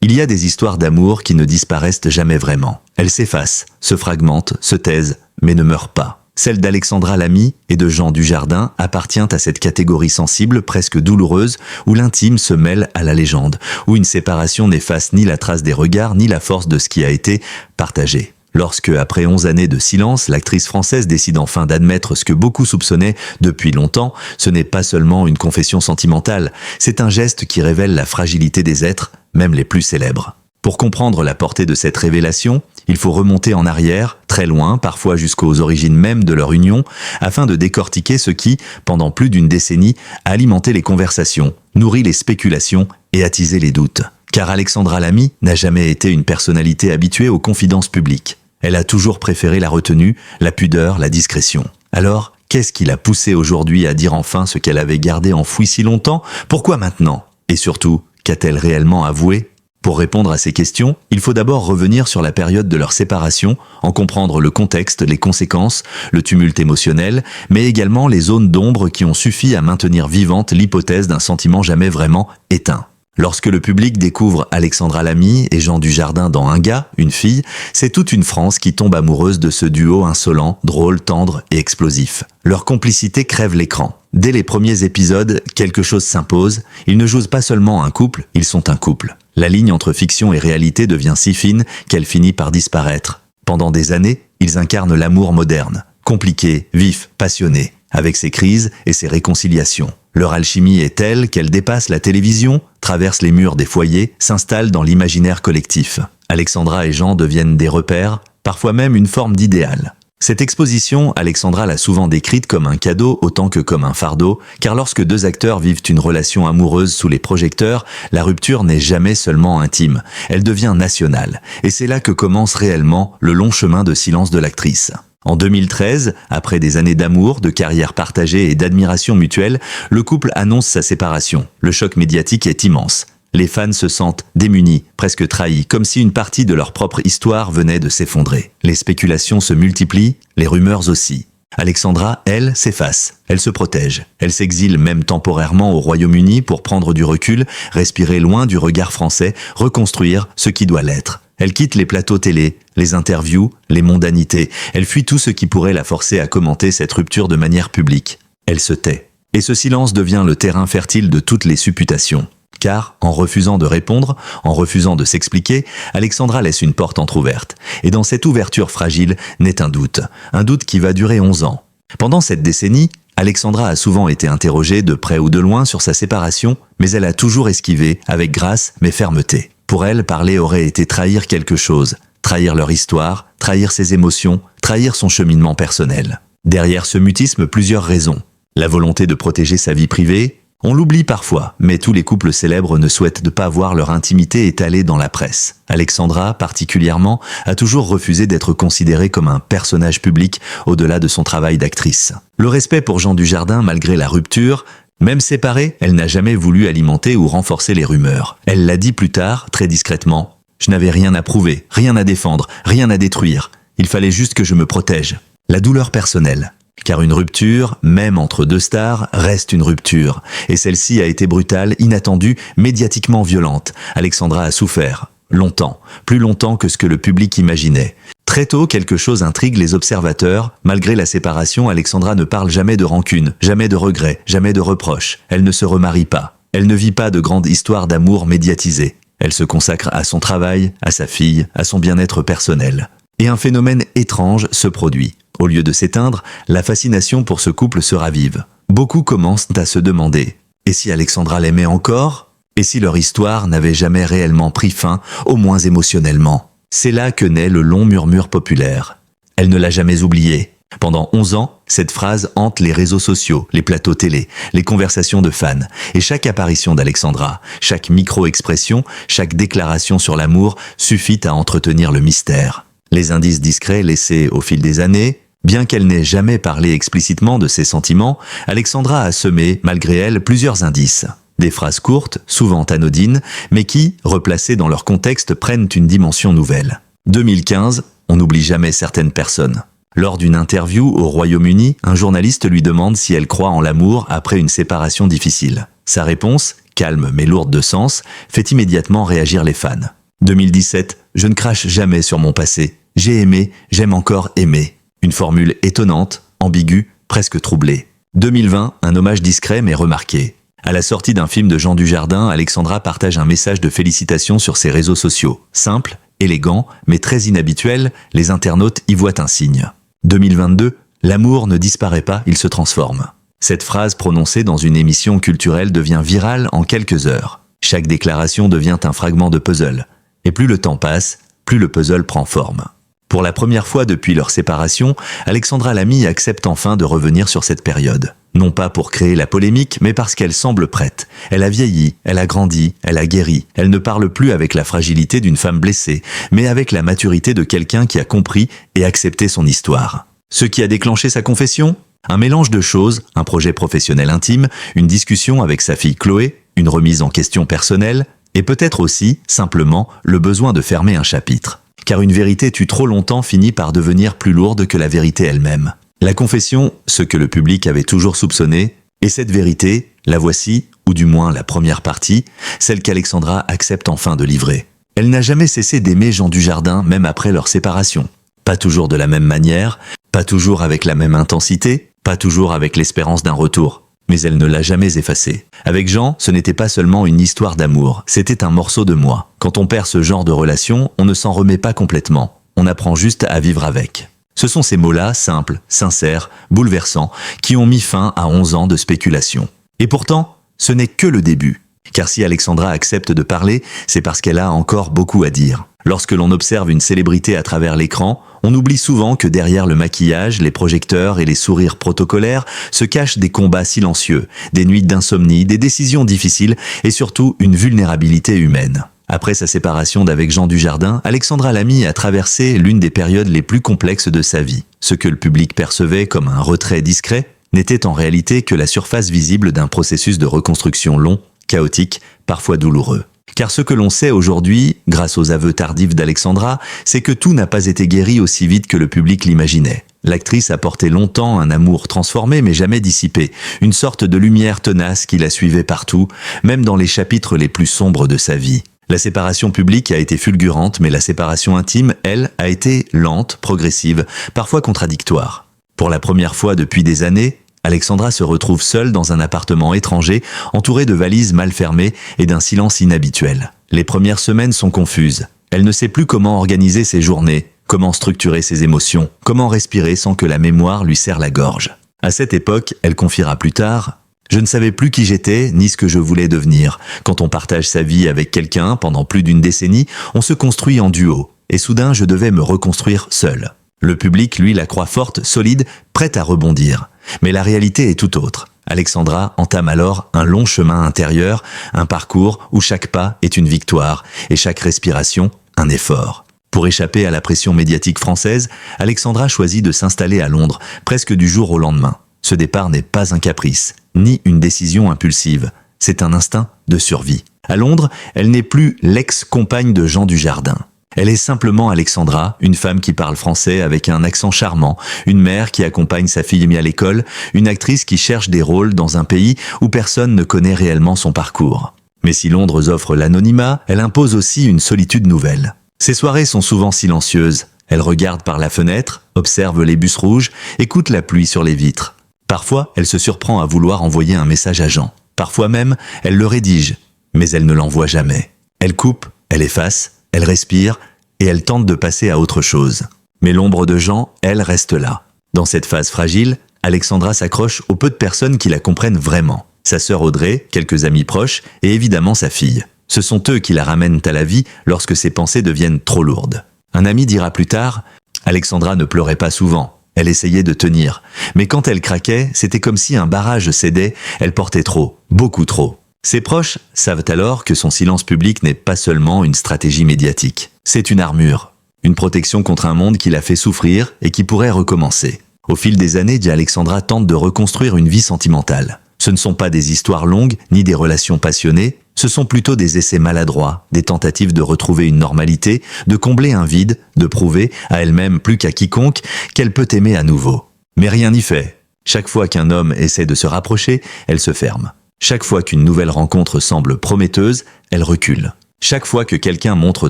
Il y a des histoires d'amour qui ne disparaissent jamais vraiment. Elles s'effacent, se fragmentent, se taisent, mais ne meurent pas. Celle d'Alexandra Lamy et de Jean Dujardin appartient à cette catégorie sensible, presque douloureuse, où l'intime se mêle à la légende, où une séparation n'efface ni la trace des regards, ni la force de ce qui a été partagé. Lorsque, après 11 années de silence, l'actrice française décide enfin d'admettre ce que beaucoup soupçonnaient depuis longtemps, ce n'est pas seulement une confession sentimentale, c'est un geste qui révèle la fragilité des êtres, même les plus célèbres. Pour comprendre la portée de cette révélation, il faut remonter en arrière, très loin, parfois jusqu'aux origines même de leur union, afin de décortiquer ce qui, pendant plus d'une décennie, a alimenté les conversations, nourri les spéculations et attisé les doutes. Car Alexandra Lamy n'a jamais été une personnalité habituée aux confidences publiques. Elle a toujours préféré la retenue, la pudeur, la discrétion. Alors, qu'est-ce qui l'a poussée aujourd'hui à dire enfin ce qu'elle avait gardé enfoui si longtemps? Pourquoi maintenant? Et surtout, qu'a-t-elle réellement avoué? Pour répondre à ces questions, il faut d'abord revenir sur la période de leur séparation, en comprendre le contexte, les conséquences, le tumulte émotionnel, mais également les zones d'ombre qui ont suffi à maintenir vivante l'hypothèse d'un sentiment jamais vraiment éteint. Lorsque le public découvre Alexandra Lamy et Jean Dujardin dans Un gars, une fille, c'est toute une France qui tombe amoureuse de ce duo insolent, drôle, tendre et explosif. Leur complicité crève l'écran. Dès les premiers épisodes, quelque chose s'impose. Ils ne jouent pas seulement un couple, ils sont un couple. La ligne entre fiction et réalité devient si fine qu'elle finit par disparaître. Pendant des années, ils incarnent l'amour moderne, compliqué, vif, passionné, avec ses crises et ses réconciliations. Leur alchimie est telle qu'elle dépasse la télévision, traverse les murs des foyers, s'installe dans l'imaginaire collectif. Alexandra et Jean deviennent des repères, parfois même une forme d'idéal. Cette exposition, Alexandra l'a souvent décrite comme un cadeau autant que comme un fardeau, car lorsque deux acteurs vivent une relation amoureuse sous les projecteurs, la rupture n'est jamais seulement intime, elle devient nationale. Et c'est là que commence réellement le long chemin de silence de l'actrice. En 2013, après des années d'amour, de carrière partagée et d'admiration mutuelle, le couple annonce sa séparation. Le choc médiatique est immense. Les fans se sentent démunis, presque trahis, comme si une partie de leur propre histoire venait de s'effondrer. Les spéculations se multiplient, les rumeurs aussi. Alexandra, elle, s'efface. Elle se protège. Elle s'exile même temporairement au Royaume-Uni pour prendre du recul, respirer loin du regard français, reconstruire ce qui doit l'être. Elle quitte les plateaux télé, les interviews, les mondanités. Elle fuit tout ce qui pourrait la forcer à commenter cette rupture de manière publique. Elle se tait. Et ce silence devient le terrain fertile de toutes les supputations. Car, en refusant de répondre, en refusant de s'expliquer, Alexandra laisse une porte entr'ouverte. Et dans cette ouverture fragile naît un doute qui va durer 11 ans. Pendant cette décennie, Alexandra a souvent été interrogée de près ou de loin sur sa séparation, mais elle a toujours esquivé, avec grâce mais fermeté. Pour elle, parler aurait été trahir quelque chose, trahir leur histoire, trahir ses émotions, trahir son cheminement personnel. Derrière ce mutisme, plusieurs raisons. La volonté de protéger sa vie privée. On l'oublie parfois, mais tous les couples célèbres ne souhaitent pas voir leur intimité étalée dans la presse. Alexandra, particulièrement, a toujours refusé d'être considérée comme un personnage public au-delà de son travail d'actrice. Le respect pour Jean Dujardin, malgré la rupture, même séparée, elle n'a jamais voulu alimenter ou renforcer les rumeurs. Elle l'a dit plus tard, très discrètement. « Je n'avais rien à prouver, rien à défendre, rien à détruire. Il fallait juste que je me protège. » La douleur personnelle. Car une rupture, même entre deux stars, reste une rupture. Et celle-ci a été brutale, inattendue, médiatiquement violente. Alexandra a souffert. Longtemps. Plus longtemps que ce que le public imaginait. Très tôt, quelque chose intrigue les observateurs. Malgré la séparation, Alexandra ne parle jamais de rancune, jamais de regret, jamais de reproche. Elle ne se remarie pas. Elle ne vit pas de grandes histoires d'amour médiatisées. Elle se consacre à son travail, à sa fille, à son bien-être personnel. Et un phénomène étrange se produit. Au lieu de s'éteindre, la fascination pour ce couple se ravive. Beaucoup commencent à se demander « Et si Alexandra l'aimait encore ? Et si leur histoire n'avait jamais réellement pris fin, au moins émotionnellement ?» C'est là que naît le long murmure populaire. Elle ne l'a jamais oublié. Pendant 11 ans, cette phrase hante les réseaux sociaux, les plateaux télé, les conversations de fans. Et chaque apparition d'Alexandra, chaque micro-expression, chaque déclaration sur l'amour suffit à entretenir le mystère. Les indices discrets laissés au fil des années, bien qu'elle n'ait jamais parlé explicitement de ses sentiments, Alexandra a semé, malgré elle, plusieurs indices. Des phrases courtes, souvent anodines, mais qui, replacées dans leur contexte, prennent une dimension nouvelle. 2015, on n'oublie jamais certaines personnes. Lors d'une interview au Royaume-Uni, un journaliste lui demande si elle croit en l'amour après une séparation difficile. Sa réponse, calme mais lourde de sens, fait immédiatement réagir les fans. 2017, je ne crache jamais sur mon passé. J'ai aimé, j'aime encore aimer. Une formule étonnante, ambiguë, presque troublée. 2020, un hommage discret mais remarqué. À la sortie d'un film de Jean Dujardin, Alexandra partage un message de félicitations sur ses réseaux sociaux. Simple, élégant, mais très inhabituel, les internautes y voient un signe. 2022, l'amour ne disparaît pas, il se transforme. Cette phrase prononcée dans une émission culturelle devient virale en quelques heures. Chaque déclaration devient un fragment de puzzle. Et plus le temps passe, plus le puzzle prend forme. Pour la première fois depuis leur séparation, Alexandra Lamy accepte enfin de revenir sur cette période. Non pas pour créer la polémique, mais parce qu'elle semble prête. Elle a vieilli, elle a grandi, elle a guéri. Elle ne parle plus avec la fragilité d'une femme blessée, mais avec la maturité de quelqu'un qui a compris et accepté son histoire. Ce qui a déclenché sa confession ? Un mélange de choses, un projet professionnel intime, une discussion avec sa fille Chloé, une remise en question personnelle, et peut-être aussi, simplement, le besoin de fermer un chapitre. Car une vérité tue trop longtemps finit par devenir plus lourde que la vérité elle-même. La confession, ce que le public avait toujours soupçonné, et cette vérité, la voici, ou du moins la première partie, celle qu'Alexandra accepte enfin de livrer. Elle n'a jamais cessé d'aimer Jean Dujardin, même après leur séparation. Pas toujours de la même manière, pas toujours avec la même intensité, pas toujours avec l'espérance d'un retour. Mais elle ne l'a jamais effacé. Avec Jean, ce n'était pas seulement une histoire d'amour, c'était un morceau de moi. Quand on perd ce genre de relation, on ne s'en remet pas complètement. On apprend juste à vivre avec. Ce sont ces mots-là, simples, sincères, bouleversants, qui ont mis fin à 11 ans de spéculation. Et pourtant, ce n'est que le début. Car si Alexandra accepte de parler, c'est parce qu'elle a encore beaucoup à dire. Lorsque l'on observe une célébrité à travers l'écran, on oublie souvent que derrière le maquillage, les projecteurs et les sourires protocolaires se cachent des combats silencieux, des nuits d'insomnie, des décisions difficiles et surtout une vulnérabilité humaine. Après sa séparation d'avec Jean Dujardin, Alexandra Lamy a traversé l'une des périodes les plus complexes de sa vie. Ce que le public percevait comme un retrait discret n'était en réalité que la surface visible d'un processus de reconstruction long, chaotique, parfois douloureux. Car ce que l'on sait aujourd'hui, grâce aux aveux tardifs d'Alexandra, c'est que tout n'a pas été guéri aussi vite que le public l'imaginait. L'actrice a porté longtemps un amour transformé mais jamais dissipé, une sorte de lumière tenace qui la suivait partout, même dans les chapitres les plus sombres de sa vie. La séparation publique a été fulgurante, mais la séparation intime, elle, a été lente, progressive, parfois contradictoire. Pour la première fois depuis des années, Alexandra se retrouve seule dans un appartement étranger, entourée de valises mal fermées et d'un silence inhabituel. Les premières semaines sont confuses. Elle ne sait plus comment organiser ses journées, comment structurer ses émotions, comment respirer sans que la mémoire lui serre la gorge. À cette époque, elle confiera plus tard « Je ne savais plus qui j'étais, ni ce que je voulais devenir. Quand on partage sa vie avec quelqu'un pendant plus d'une décennie, on se construit en duo. Et soudain, je devais me reconstruire seule. » Le public, lui, la croit forte, solide, prête à rebondir. Mais la réalité est tout autre. Alexandra entame alors un long chemin intérieur, un parcours où chaque pas est une victoire et chaque respiration un effort. Pour échapper à la pression médiatique française, Alexandra choisit de s'installer à Londres, presque du jour au lendemain. Ce départ n'est pas un caprice, ni une décision impulsive. C'est un instinct de survie. À Londres, elle n'est plus l'ex-compagne de Jean Dujardin. Elle est simplement Alexandra, une femme qui parle français avec un accent charmant, une mère qui accompagne sa fille à l'école, une actrice qui cherche des rôles dans un pays où personne ne connaît réellement son parcours. Mais si Londres offre l'anonymat, elle impose aussi une solitude nouvelle. Ses soirées sont souvent silencieuses. Elle regarde par la fenêtre, observe les bus rouges, écoute la pluie sur les vitres. Parfois, elle se surprend à vouloir envoyer un message à Jean. Parfois même, elle le rédige, mais elle ne l'envoie jamais. Elle coupe, elle efface, elle respire et elle tente de passer à autre chose. Mais l'ombre de Jean, elle, reste là. Dans cette phase fragile, Alexandra s'accroche aux peu de personnes qui la comprennent vraiment. Sa sœur Audrey, quelques amis proches et évidemment sa fille. Ce sont eux qui la ramènent à la vie lorsque ses pensées deviennent trop lourdes. Un ami dira plus tard « Alexandra ne pleurait pas souvent. Elle essayait de tenir. Mais quand elle craquait, c'était comme si un barrage cédait. Elle portait trop, beaucoup trop. » Ses proches savent alors que son silence public n'est pas seulement une stratégie médiatique. C'est une armure, une protection contre un monde qui l'a fait souffrir et qui pourrait recommencer. Au fil des années, Alexandra tente de reconstruire une vie sentimentale. Ce ne sont pas des histoires longues ni des relations passionnées, Ce sont plutôt des essais maladroits, des tentatives de retrouver une normalité, de combler un vide, de prouver, à elle-même plus qu'à quiconque, qu'elle peut aimer à nouveau. Mais rien n'y fait. Chaque fois qu'un homme essaie de se rapprocher, elle se ferme. Chaque fois qu'une nouvelle rencontre semble prometteuse, elle recule. Chaque fois que quelqu'un montre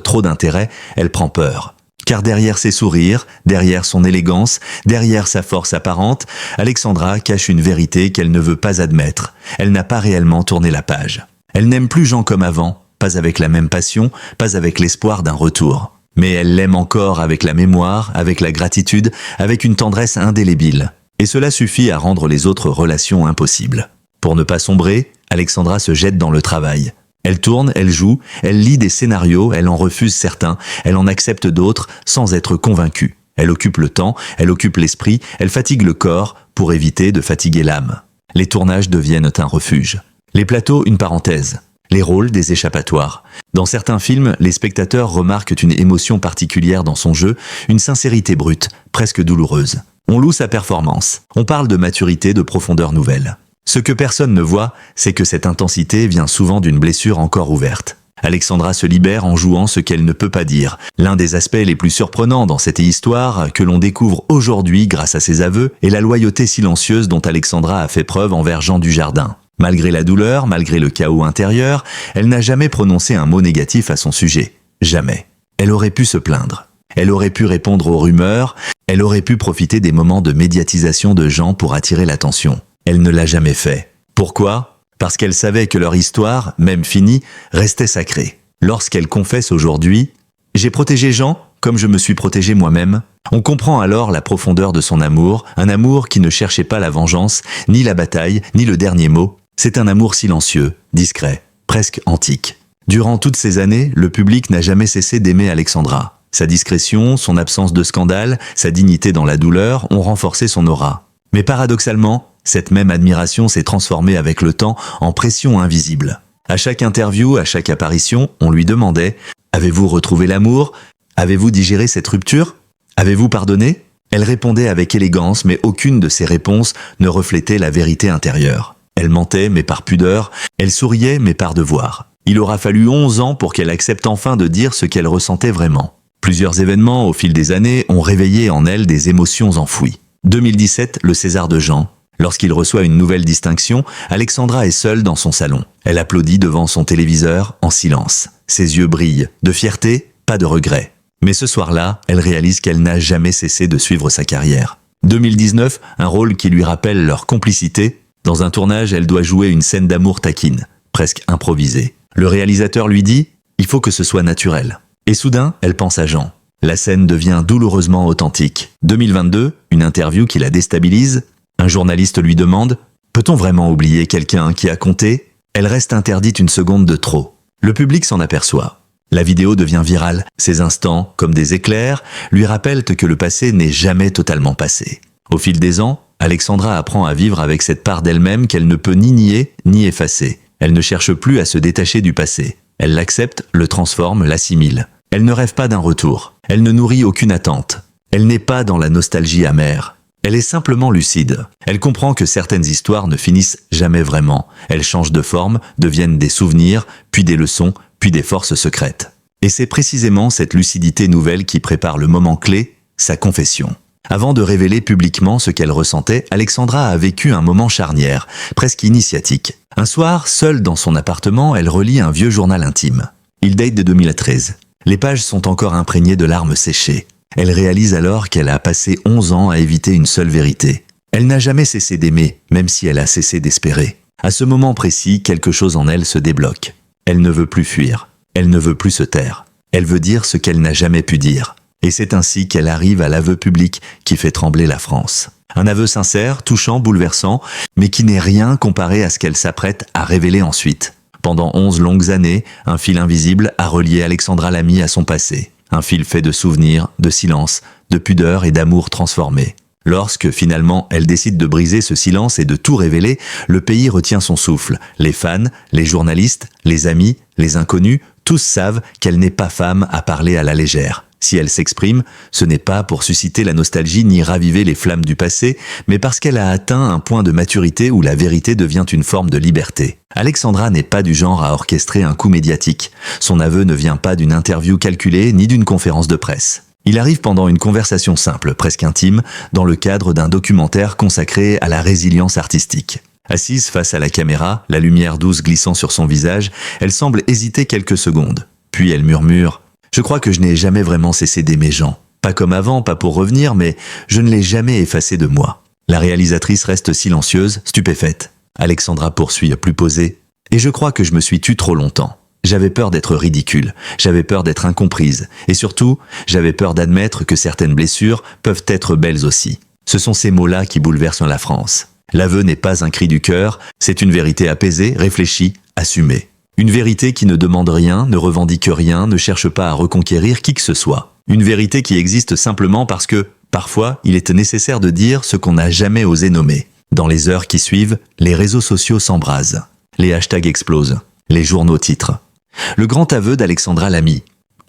trop d'intérêt, elle prend peur. Car derrière ses sourires, derrière son élégance, derrière sa force apparente, Alexandra cache une vérité qu'elle ne veut pas admettre. Elle n'a pas réellement tourné la page. Elle n'aime plus Jean comme avant, pas avec la même passion, pas avec l'espoir d'un retour. Mais elle l'aime encore avec la mémoire, avec la gratitude, avec une tendresse indélébile. Et cela suffit à rendre les autres relations impossibles. Pour ne pas sombrer, Alexandra se jette dans le travail. Elle tourne, elle joue, elle lit des scénarios, elle en refuse certains, elle en accepte d'autres sans être convaincue. Elle occupe le temps, elle occupe l'esprit, elle fatigue le corps pour éviter de fatiguer l'âme. Les tournages deviennent un refuge. Les plateaux, une parenthèse. Les rôles, des échappatoires. Dans certains films, les spectateurs remarquent une émotion particulière dans son jeu, une sincérité brute, presque douloureuse. On loue sa performance. On parle de maturité, de profondeur nouvelle. Ce que personne ne voit, c'est que cette intensité vient souvent d'une blessure encore ouverte. Alexandra se libère en jouant ce qu'elle ne peut pas dire. L'un des aspects les plus surprenants dans cette histoire, que l'on découvre aujourd'hui grâce à ses aveux, est la loyauté silencieuse dont Alexandra a fait preuve envers Jean Dujardin. Malgré la douleur, malgré le chaos intérieur, elle n'a jamais prononcé un mot négatif à son sujet. Jamais. Elle aurait pu se plaindre. Elle aurait pu répondre aux rumeurs. Elle aurait pu profiter des moments de médiatisation de Jean pour attirer l'attention. Elle ne l'a jamais fait. Pourquoi ? Parce qu'elle savait que leur histoire, même finie, restait sacrée. Lorsqu'elle confesse aujourd'hui « J'ai protégé Jean comme je me suis protégé moi-même », on comprend alors la profondeur de son amour, un amour qui ne cherchait pas la vengeance, ni la bataille, ni le dernier mot. C'est un amour silencieux, discret, presque antique. Durant toutes ces années, le public n'a jamais cessé d'aimer Alexandra. Sa discrétion, son absence de scandale, sa dignité dans la douleur ont renforcé son aura. Mais paradoxalement, cette même admiration s'est transformée avec le temps en pression invisible. À chaque interview, à chaque apparition, on lui demandait « Avez-vous retrouvé l'amour ? Avez-vous digéré cette rupture ? Avez-vous pardonné ?» Elle répondait avec élégance, mais aucune de ses réponses ne reflétait la vérité intérieure. Elle mentait, mais par pudeur. Elle souriait, mais par devoir. Il aura fallu 11 ans pour qu'elle accepte enfin de dire ce qu'elle ressentait vraiment. Plusieurs événements, au fil des années, ont réveillé en elle des émotions enfouies. 2017, le César de Jean. Lorsqu'il reçoit une nouvelle distinction, Alexandra est seule dans son salon. Elle applaudit devant son téléviseur, en silence. Ses yeux brillent. De fierté, pas de regret. Mais ce soir-là, elle réalise qu'elle n'a jamais cessé de suivre sa carrière. 2019, un rôle qui lui rappelle leur complicité. Dans un tournage, elle doit jouer une scène d'amour taquine, presque improvisée. Le réalisateur lui dit « Il faut que ce soit naturel ». Et soudain, elle pense à Jean. La scène devient douloureusement authentique. 2022, une interview qui la déstabilise. Un journaliste lui demande « Peut-on vraiment oublier quelqu'un qui a compté ?» Elle reste interdite une seconde de trop. Le public s'en aperçoit. La vidéo devient virale. Ces instants, comme des éclairs, lui rappellent que le passé n'est jamais totalement passé. Au fil des ans, Alexandra apprend à vivre avec cette part d'elle-même qu'elle ne peut ni nier ni effacer. Elle ne cherche plus à se détacher du passé. Elle l'accepte, le transforme, l'assimile. Elle ne rêve pas d'un retour. Elle ne nourrit aucune attente. Elle n'est pas dans la nostalgie amère. Elle est simplement lucide. Elle comprend que certaines histoires ne finissent jamais vraiment. Elles changent de forme, deviennent des souvenirs, puis des leçons, puis des forces secrètes. Et c'est précisément cette lucidité nouvelle qui prépare le moment clé, sa confession. Avant de révéler publiquement ce qu'elle ressentait, Alexandra a vécu un moment charnière, presque initiatique. Un soir, seule dans son appartement, elle relit un vieux journal intime. Il date de 2013. Les pages sont encore imprégnées de larmes séchées. Elle réalise alors qu'elle a passé 11 ans à éviter une seule vérité. Elle n'a jamais cessé d'aimer, même si elle a cessé d'espérer. À ce moment précis, quelque chose en elle se débloque. Elle ne veut plus fuir. Elle ne veut plus se taire. Elle veut dire ce qu'elle n'a jamais pu dire. Et c'est ainsi qu'elle arrive à l'aveu public qui fait trembler la France. Un aveu sincère, touchant, bouleversant, mais qui n'est rien comparé à ce qu'elle s'apprête à révéler ensuite. Pendant 11 longues années, un fil invisible a relié Alexandra Lamy à son passé. Un fil fait de souvenirs, de silence, de pudeur et d'amour transformés. Lorsque, finalement, elle décide de briser ce silence et de tout révéler, le pays retient son souffle. Les fans, les journalistes, les amis, les inconnus, tous savent qu'elle n'est pas femme à parler à la légère. Si elle s'exprime, ce n'est pas pour susciter la nostalgie ni raviver les flammes du passé, mais parce qu'elle a atteint un point de maturité où la vérité devient une forme de liberté. Alexandra n'est pas du genre à orchestrer un coup médiatique. Son aveu ne vient pas d'une interview calculée ni d'une conférence de presse. Il arrive pendant une conversation simple, presque intime, dans le cadre d'un documentaire consacré à la résilience artistique. Assise face à la caméra, la lumière douce glissant sur son visage, elle semble hésiter quelques secondes. Puis elle murmure « Je crois que je n'ai jamais vraiment cessé d'aimer Jean. Pas comme avant, pas pour revenir, mais je ne l'ai jamais effacé de moi. » La réalisatrice reste silencieuse, stupéfaite. Alexandra poursuit plus posée. « Et je crois que je me suis tue trop longtemps. J'avais peur d'être ridicule, j'avais peur d'être incomprise, et surtout, j'avais peur d'admettre que certaines blessures peuvent être belles aussi. » Ce sont ces mots-là qui bouleversent la France. L'aveu n'est pas un cri du cœur, c'est une vérité apaisée, réfléchie, assumée. Une vérité qui ne demande rien, ne revendique rien, ne cherche pas à reconquérir qui que ce soit. Une vérité qui existe simplement parce que, parfois, il est nécessaire de dire ce qu'on n'a jamais osé nommer. Dans les heures qui suivent, les réseaux sociaux s'embrasent. Les hashtags explosent. Les journaux titrent. Le grand aveu d'Alexandra Lamy.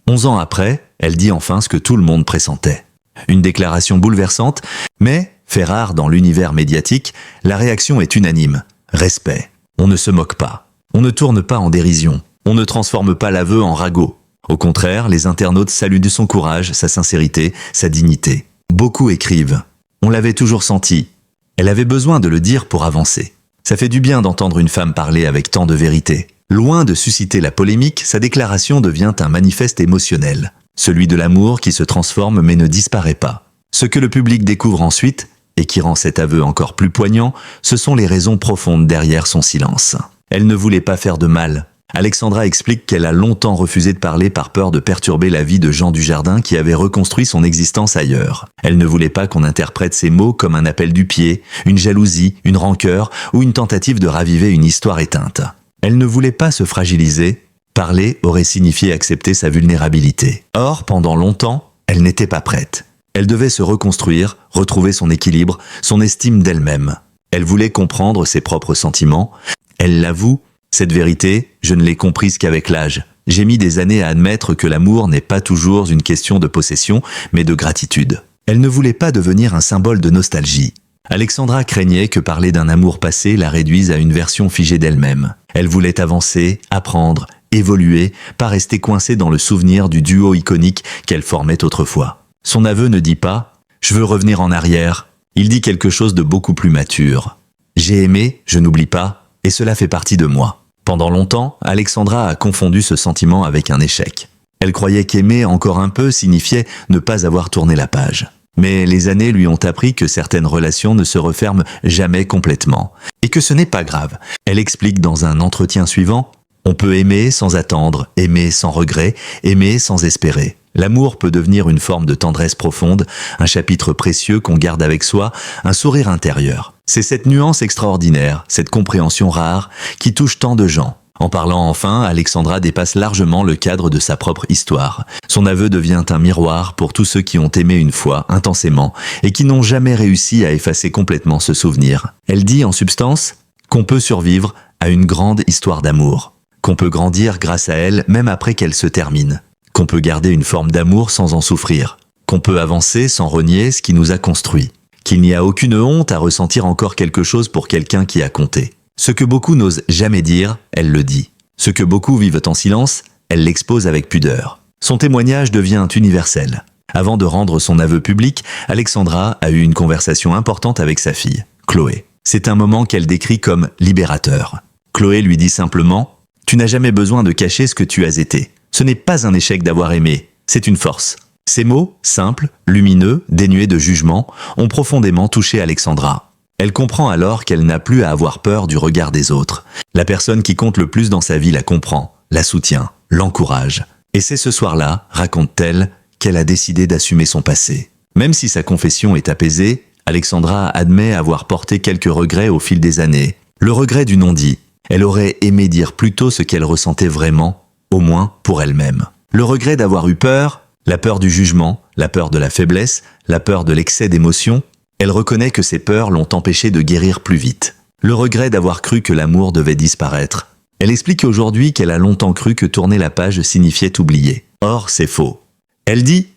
11 ans après, elle dit enfin ce que tout le monde pressentait. Une déclaration bouleversante, mais, fait rare dans l'univers médiatique, la réaction est unanime. Respect. On ne se moque pas. On ne tourne pas en dérision. On ne transforme pas l'aveu en ragot. Au contraire, les internautes saluent son courage, sa sincérité, sa dignité. Beaucoup écrivent. On l'avait toujours senti. Elle avait besoin de le dire pour avancer. Ça fait du bien d'entendre une femme parler avec tant de vérité. Loin de susciter la polémique, sa déclaration devient un manifeste émotionnel. Celui de l'amour qui se transforme mais ne disparaît pas. Ce que le public découvre ensuite, et qui rend cet aveu encore plus poignant, ce sont les raisons profondes derrière son silence. Elle ne voulait pas faire de mal. Alexandra explique qu'elle a longtemps refusé de parler par peur de perturber la vie de Jean Dujardin qui avait reconstruit son existence ailleurs. Elle ne voulait pas qu'on interprète ces mots comme un appel du pied, une jalousie, une rancœur ou une tentative de raviver une histoire éteinte. Elle ne voulait pas se fragiliser. Parler aurait signifié accepter sa vulnérabilité. Or, pendant longtemps, elle n'était pas prête. Elle devait se reconstruire, retrouver son équilibre, son estime d'elle-même. Elle voulait comprendre ses propres sentiments. Elle l'avoue, cette vérité, je ne l'ai comprise qu'avec l'âge. J'ai mis des années à admettre que l'amour n'est pas toujours une question de possession, mais de gratitude. Elle ne voulait pas devenir un symbole de nostalgie. Alexandra craignait que parler d'un amour passé la réduise à une version figée d'elle-même. Elle voulait avancer, apprendre, évoluer, pas rester coincée dans le souvenir du duo iconique qu'elle formait autrefois. Son aveu ne dit pas « je veux revenir en arrière », il dit quelque chose de beaucoup plus mature. « J'ai aimé, je n'oublie pas, et cela fait partie de moi ». Pendant longtemps, Alexandra a confondu ce sentiment avec un échec. Elle croyait qu'aimer encore un peu signifiait ne pas avoir tourné la page. Mais les années lui ont appris que certaines relations ne se referment jamais complètement, et que ce n'est pas grave. Elle explique dans un entretien suivant « On peut aimer sans attendre, aimer sans regret, aimer sans espérer. L'amour peut devenir une forme de tendresse profonde, un chapitre précieux qu'on garde avec soi, un sourire intérieur. C'est cette nuance extraordinaire, cette compréhension rare, qui touche tant de gens. » En parlant enfin, Alexandra dépasse largement le cadre de sa propre histoire. Son aveu devient un miroir pour tous ceux qui ont aimé une fois, intensément, et qui n'ont jamais réussi à effacer complètement ce souvenir. Elle dit en substance qu'on peut survivre à une grande histoire d'amour, qu'on peut grandir grâce à elle même après qu'elle se termine, qu'on peut garder une forme d'amour sans en souffrir, qu'on peut avancer sans renier ce qui nous a construit, qu'il n'y a aucune honte à ressentir encore quelque chose pour quelqu'un qui a compté. Ce que beaucoup n'osent jamais dire, elle le dit. Ce que beaucoup vivent en silence, elle l'expose avec pudeur. Son témoignage devient universel. Avant de rendre son aveu public, Alexandra a eu une conversation importante avec sa fille, Chloé. C'est un moment qu'elle décrit comme libérateur. Chloé lui dit simplement « Tu n'as jamais besoin de cacher ce que tu as été. Ce n'est pas un échec d'avoir aimé, c'est une force. » Ces mots, simples, lumineux, dénués de jugement, ont profondément touché Alexandra. Elle comprend alors qu'elle n'a plus à avoir peur du regard des autres. La personne qui compte le plus dans sa vie la comprend, la soutient, l'encourage. Et c'est ce soir-là, raconte-t-elle, qu'elle a décidé d'assumer son passé. Même si sa confession est apaisée, Alexandra admet avoir porté quelques regrets au fil des années. Le regret du non-dit. Elle aurait aimé dire plus tôt ce qu'elle ressentait vraiment, au moins pour elle-même. Le regret d'avoir eu peur, la peur du jugement, la peur de la faiblesse, la peur de l'excès d'émotion. Elle reconnaît que ces peurs l'ont empêchée de guérir plus vite. Le regret d'avoir cru que l'amour devait disparaître. Elle explique aujourd'hui qu'elle a longtemps cru que tourner la page signifiait oublier. Or, c'est faux. Elle dit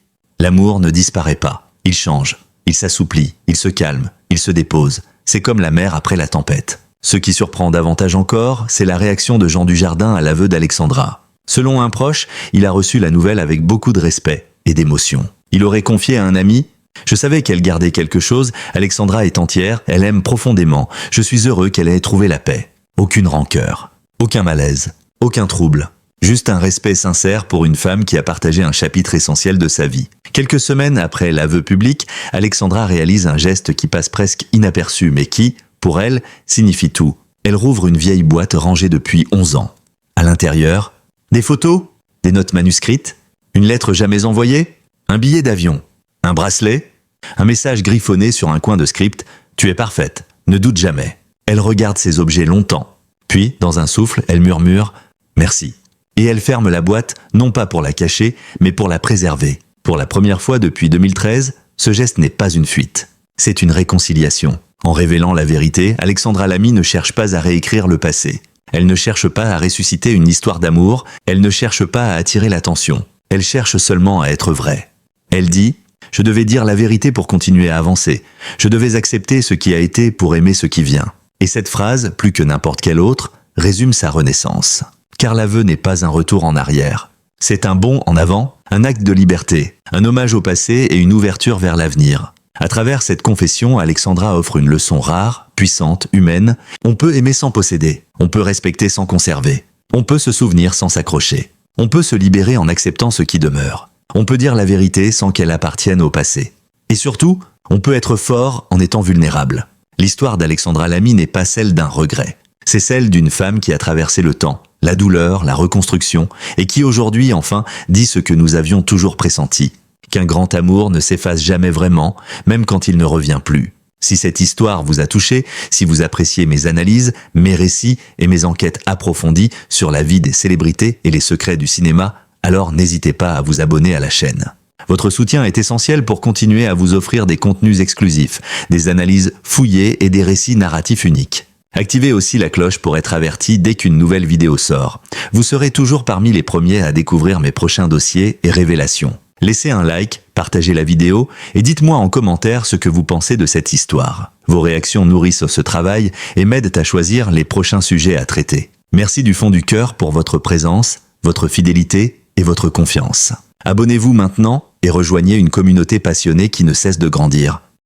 L'amour ne disparaît pas. Il change, il s'assouplit, il se calme, il se dépose. C'est comme la mer après la tempête. Ce qui surprend davantage encore, c'est la réaction de Jean Dujardin à l'aveu d'Alexandra. Selon un proche, il a reçu la nouvelle avec beaucoup de respect et d'émotion. Il aurait confié à un ami: « Je savais qu'elle gardait quelque chose, Alexandra est entière, elle aime profondément, je suis heureux qu'elle ait trouvé la paix. » Aucune rancœur, aucun malaise, aucun trouble. Juste un respect sincère pour une femme qui a partagé un chapitre essentiel de sa vie. Quelques semaines après l'aveu public, Alexandra réalise un geste qui passe presque inaperçu, mais qui, pour elle, signifie tout. Elle rouvre une vieille boîte rangée depuis 11 ans. À l'intérieur, des photos, des notes manuscrites, une lettre jamais envoyée, un billet d'avion, un bracelet, un message griffonné sur un coin de script: « Tu es parfaite, ne doute jamais ». Elle regarde ces objets longtemps. Puis, dans un souffle, elle murmure « Merci ». Et elle ferme la boîte, non pas pour la cacher, mais pour la préserver. Pour la première fois depuis 2013, ce geste n'est pas une fuite. C'est une réconciliation. En révélant la vérité, Alexandra Lamy ne cherche pas à réécrire le passé. Elle ne cherche pas à ressusciter une histoire d'amour, elle ne cherche pas à attirer l'attention. Elle cherche seulement à être vraie. Elle dit: « Je devais dire la vérité pour continuer à avancer. Je devais accepter ce qui a été pour aimer ce qui vient. » Et cette phrase, plus que n'importe quelle autre, résume sa renaissance. Car l'aveu n'est pas un retour en arrière. C'est un bond en avant, un acte de liberté, un hommage au passé et une ouverture vers l'avenir. À travers cette confession, Alexandra offre une leçon rare, puissante, humaine. On peut aimer sans posséder, on peut respecter sans conserver, on peut se souvenir sans s'accrocher, on peut se libérer en acceptant ce qui demeure, on peut dire la vérité sans qu'elle appartienne au passé. Et surtout, on peut être fort en étant vulnérable. L'histoire d'Alexandra Lamy n'est pas celle d'un regret. C'est celle d'une femme qui a traversé le temps, la douleur, la reconstruction, et qui aujourd'hui, enfin, dit ce que nous avions toujours pressenti: qu'un grand amour ne s'efface jamais vraiment, même quand il ne revient plus. Si cette histoire vous a touché, si vous appréciez mes analyses, mes récits et mes enquêtes approfondies sur la vie des célébrités et les secrets du cinéma, alors n'hésitez pas à vous abonner à la chaîne. Votre soutien est essentiel pour continuer à vous offrir des contenus exclusifs, des analyses fouillées et des récits narratifs uniques. Activez aussi la cloche pour être averti dès qu'une nouvelle vidéo sort. Vous serez toujours parmi les premiers à découvrir mes prochains dossiers et révélations. Laissez un like, partagez la vidéo et dites-moi en commentaire ce que vous pensez de cette histoire. Vos réactions nourrissent ce travail et m'aident à choisir les prochains sujets à traiter. Merci du fond du cœur pour votre présence, votre fidélité et votre confiance. Abonnez-vous maintenant et rejoignez une communauté passionnée qui ne cesse de grandir.